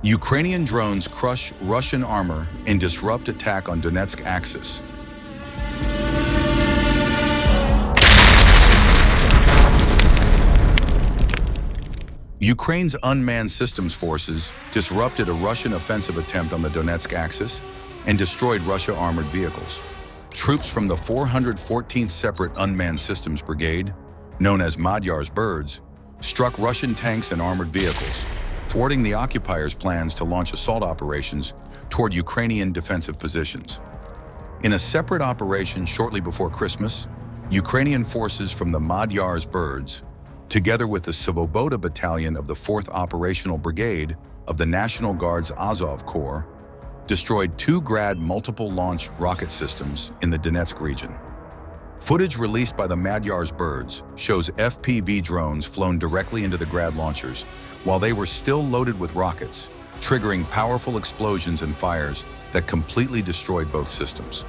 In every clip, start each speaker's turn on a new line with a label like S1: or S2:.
S1: Ukrainian drones crush Russian armor and disrupt attack on Donetsk axis. Ukraine's Unmanned Systems Forces disrupted a Russian offensive attempt on the Donetsk axis and destroyed Russian armored vehicles. Troops from the 414th Separate Unmanned Systems Brigade, known as Madyar's Birds, struck Russian tanks and armored vehicles, thwarting the occupiers' plans to launch assault operations toward Ukrainian defensive positions. In a separate operation shortly before Christmas, Ukrainian forces from the Madyar's Birds, together with the Svoboda Battalion of the 4th Operational Brigade of the National Guard's Azov Corps, destroyed 2 Grad multiple-launch rocket systems in the Donetsk region. Footage released by the Madyar's Birds shows FPV drones flown directly into the Grad launchers while they were still loaded with rockets, triggering powerful explosions and fires that completely destroyed both systems.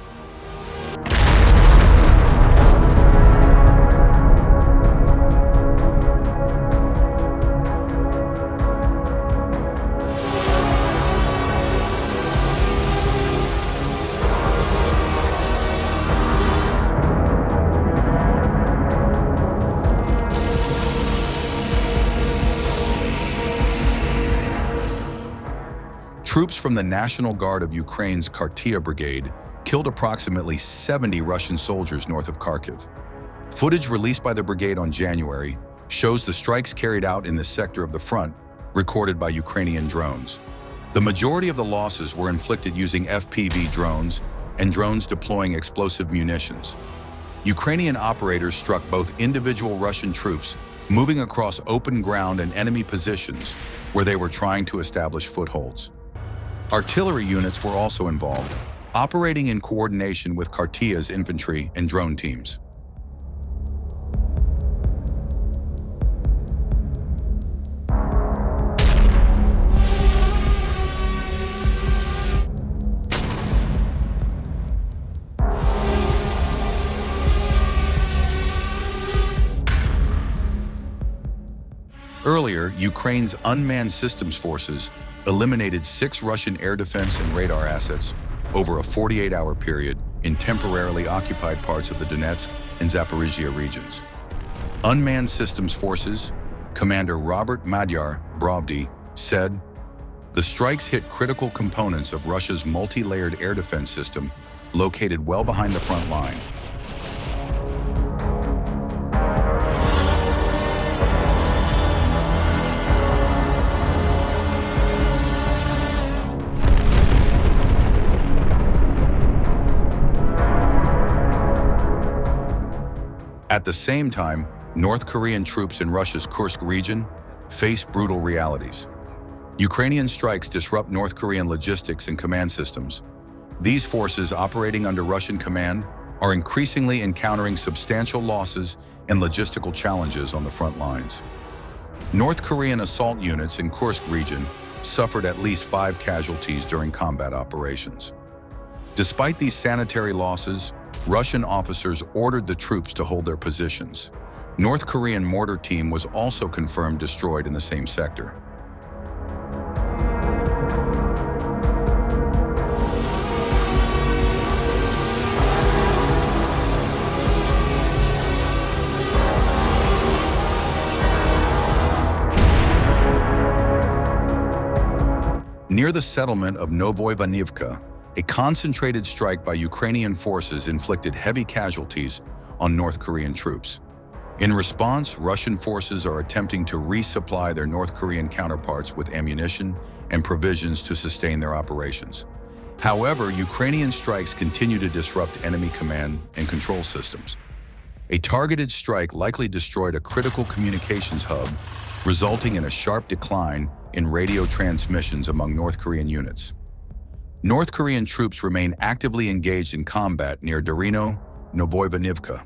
S1: Troops from the National Guard of Ukraine's Khartiia Brigade killed approximately 70 Russian soldiers north of Kharkiv. Footage released by the brigade on January shows the strikes carried out in this sector of the front, recorded by Ukrainian drones. The majority of the losses were inflicted using FPV drones and drones deploying explosive munitions. Ukrainian operators struck both individual Russian troops moving across open ground and enemy positions where they were trying to establish footholds. Artillery units were also involved, operating in coordination with Khartiia's infantry and drone teams. Earlier, Ukraine's Unmanned Systems Forces eliminated 6 Russian air defense and radar assets over a 48-hour period in temporarily occupied parts of the Donetsk and Zaporizhzhia regions. Unmanned Systems Forces Commander Robert Madyar, Brovdi, said, "The strikes hit critical components of Russia's multi-layered air defense system located well behind the front line." At the same time, North Korean troops in Russia's Kursk region face brutal realities. Ukrainian strikes disrupt North Korean logistics and command systems. These forces operating under Russian command are increasingly encountering substantial losses and logistical challenges on the front lines. North Korean assault units in Kursk region suffered at least 5 casualties during combat operations. Despite these sanitary losses, Russian officers ordered the troops to hold their positions. North Korean mortar team was also confirmed destroyed in the same sector. Near the settlement of Novoivanivka, a concentrated strike by Ukrainian forces inflicted heavy casualties on North Korean troops. In response, Russian forces are attempting to resupply their North Korean counterparts with ammunition and provisions to sustain their operations. However, Ukrainian strikes continue to disrupt enemy command and control systems. A targeted strike likely destroyed a critical communications hub, resulting in a sharp decline in radio transmissions among North Korean units. North Korean troops remain actively engaged in combat near Darino, Novoivanivka,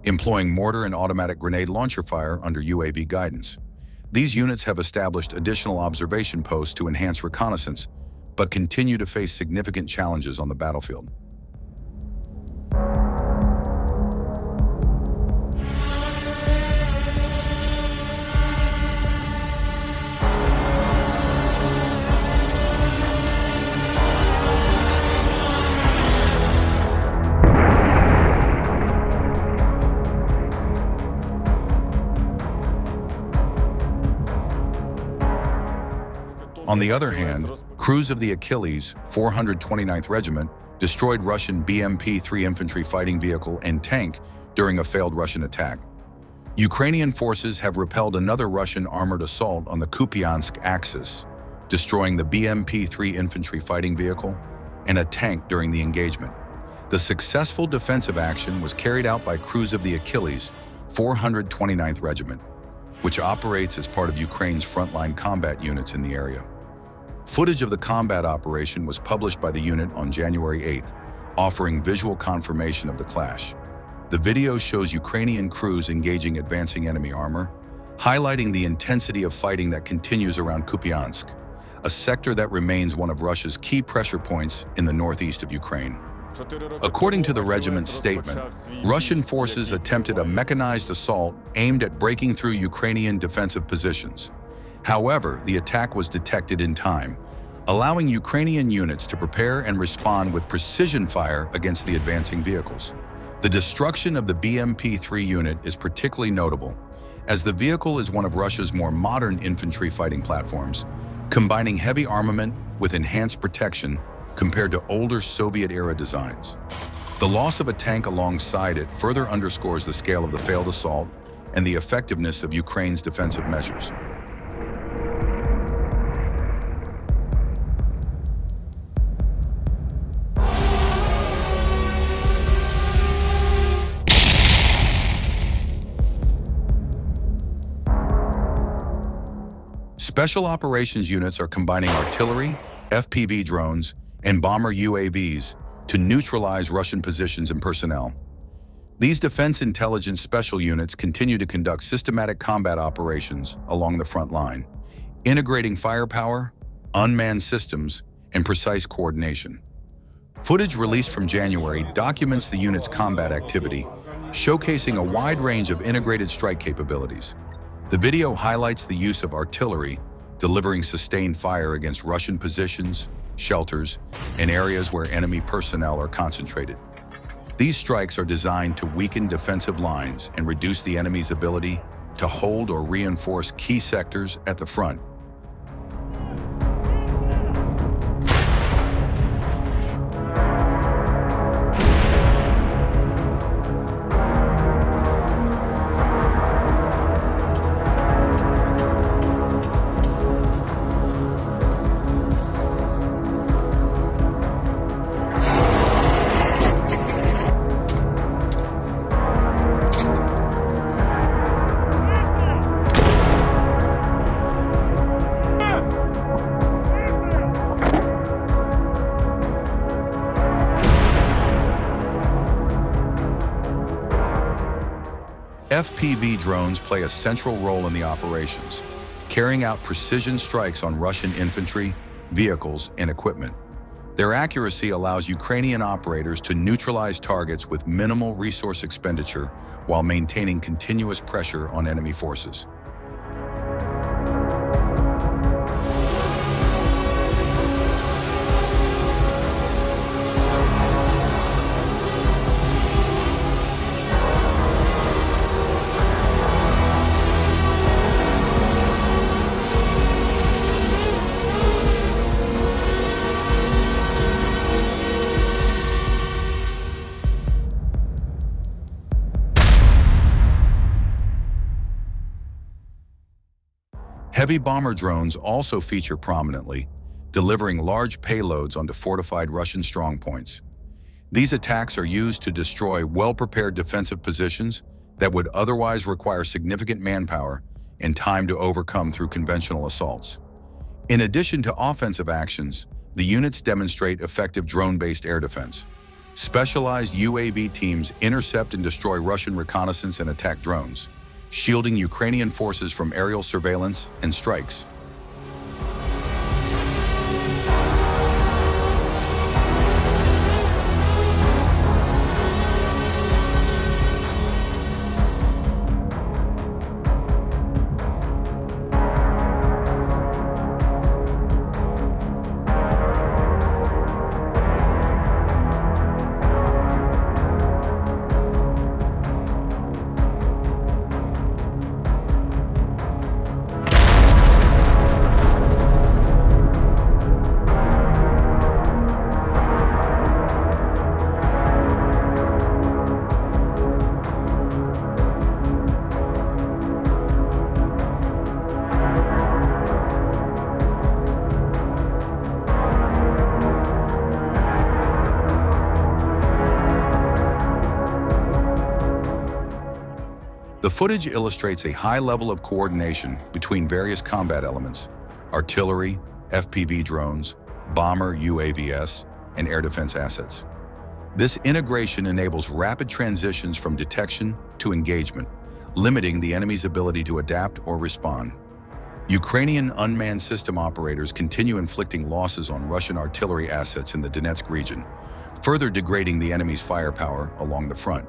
S1: employing mortar and automatic grenade launcher fire under UAV guidance. These units have established additional observation posts to enhance reconnaissance, but continue to face significant challenges on the battlefield. On the other hand, crews of the Achilles 429th Regiment destroyed Russian BMP-3 infantry fighting vehicle and tank during a failed Russian attack. Ukrainian forces have repelled another Russian armored assault on the Kupiansk axis, destroying the BMP-3 infantry fighting vehicle and a tank during the engagement. The successful defensive action was carried out by crews of the Achilles 429th Regiment, which operates as part of Ukraine's frontline combat units in the area. Footage of the combat operation was published by the unit on January 8th, offering visual confirmation of the clash. The video shows Ukrainian crews engaging advancing enemy armor, highlighting the intensity of fighting that continues around Kupiansk, a sector that remains one of Russia's key pressure points in the northeast of Ukraine. According to the regiment's statement, Russian forces attempted a mechanized assault aimed at breaking through Ukrainian defensive positions. However, the attack was detected in time, allowing Ukrainian units to prepare and respond with precision fire against the advancing vehicles. The destruction of the BMP-3 unit is particularly notable, as the vehicle is one of Russia's more modern infantry fighting platforms, combining heavy armament with enhanced protection compared to older Soviet-era designs. The loss of a tank alongside it further underscores the scale of the failed assault and the effectiveness of Ukraine's defensive measures. Special operations units are combining artillery, FPV drones, and bomber UAVs to neutralize Russian positions and personnel. These defense intelligence special units continue to conduct systematic combat operations along the front line, integrating firepower, unmanned systems, and precise coordination. Footage released from January documents the unit's combat activity, showcasing a wide range of integrated strike capabilities. The video highlights the use of artillery, delivering sustained fire against Russian positions, shelters, and areas where enemy personnel are concentrated. These strikes are designed to weaken defensive lines and reduce the enemy's ability to hold or reinforce key sectors at the front. FPV drones play a central role in the operations, carrying out precision strikes on Russian infantry, vehicles, and equipment. Their accuracy allows Ukrainian operators to neutralize targets with minimal resource expenditure while maintaining continuous pressure on enemy forces. Heavy bomber drones also feature prominently, delivering large payloads onto fortified Russian strongpoints. These attacks are used to destroy well-prepared defensive positions that would otherwise require significant manpower and time to overcome through conventional assaults. In addition to offensive actions, the units demonstrate effective drone-based air defense. Specialized UAV teams intercept and destroy Russian reconnaissance and attack drones, shielding Ukrainian forces from aerial surveillance and strikes. footage illustrates a high level of coordination between various combat elements: artillery, FPV drones, bomber UAVs, and air defense assets. This integration enables rapid transitions from detection to engagement, limiting the enemy's ability to adapt or respond. Ukrainian unmanned system operators continue inflicting losses on Russian artillery assets in the Donetsk region, further degrading the enemy's firepower along the front.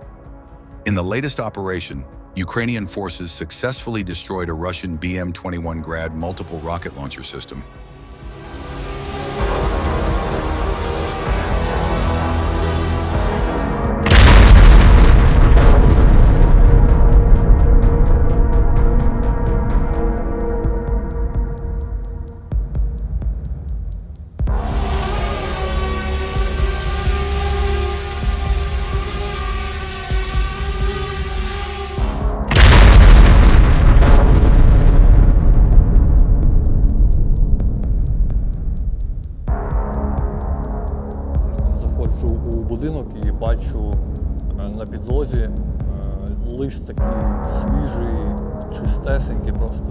S1: In the latest operation, Ukrainian forces successfully destroyed a Russian BM-21 Grad multiple rocket launcher system.
S2: У будинок і бачу на підлозі лист такий свіжий, чистесенький, просто